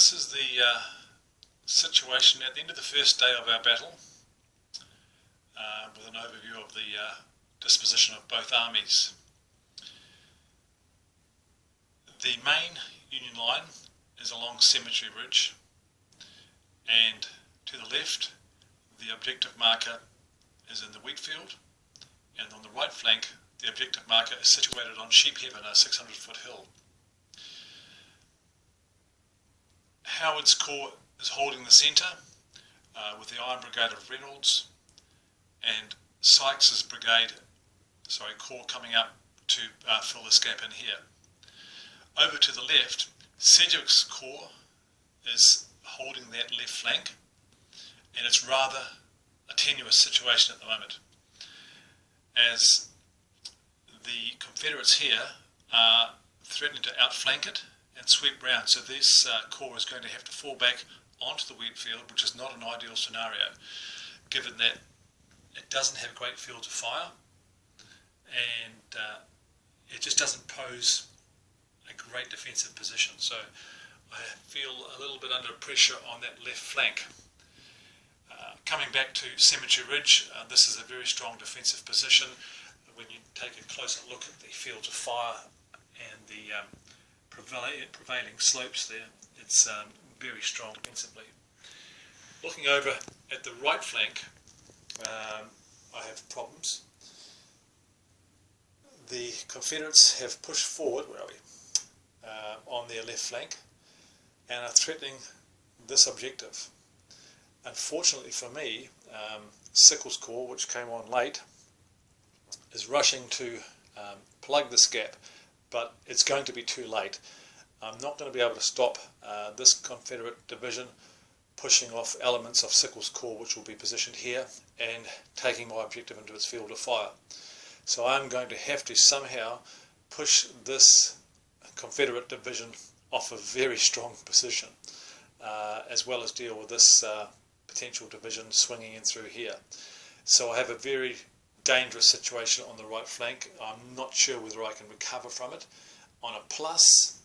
This is the situation at the end of the first day of our battle, with an overview of the disposition of both armies. The main Union line is along Cemetery Ridge, and to the left the objective marker is in the wheat field, and on the right flank the objective marker is situated on Sheep Heaven, a 600-foot hill. Howard's Corps is holding the centre with the Iron Brigade of Reynolds, and Sykes's corps coming up to fill this gap in here. Over to the left, Sedgwick's corps is holding that left flank, and it's rather a tenuous situation at the moment, as the Confederates here are threatening to outflank it and sweep round. So this corps is going to have to fall back onto the wheat field, which is not an ideal scenario, given that it doesn't have great fields of fire, and it just doesn't pose a great defensive position. So I feel a little bit under pressure on that left flank. Coming back to Cemetery Ridge, this is a very strong defensive position. When you take a closer look at the fields of fire and the prevailing slopes there, it's very strong defensively. Looking over at the right flank, I have problems. The Confederates have pushed forward, on their left flank, and are threatening this objective. Unfortunately for me, Sickles' Corps, which came on late, is rushing to plug this gap, but it's going to be too late. I'm not going to be able to stop this Confederate division pushing off elements of Sickles' Corps, which will be positioned here, and taking my objective into its field of fire. So I'm going to have to somehow push this Confederate division off a very strong position, as well as deal with this potential division swinging in through here. So I have a very dangerous situation on the right flank. I'm not sure whether I can recover from it. On a plus,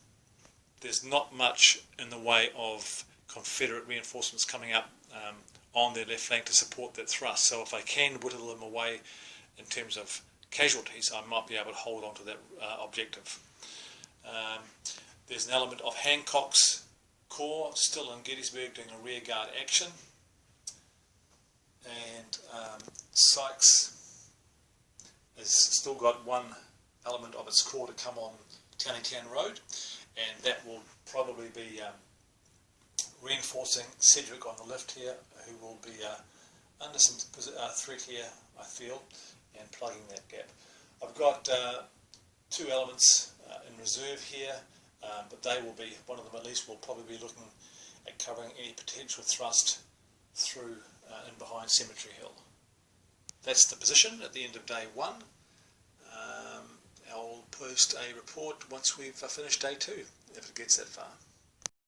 there's not much in the way of Confederate reinforcements coming up on their left flank to support that thrust. So if I can whittle them away in terms of casualties, I might be able to hold on to that objective. There's an element of Hancock's corps still in Gettysburg doing a rearguard action, and Sykes has still got one element of its corps to come on Taneytown Road, and that will probably be reinforcing Sedgwick on the left here, who will be under some threat here, I feel, and plugging that gap. I've got two elements in reserve here, but they will be, one of them at least, will probably be looking at covering any potential thrust through and behind Cemetery Hill. That's the position at the end of day one. I'll post a report once we've finished day two, if it gets that far.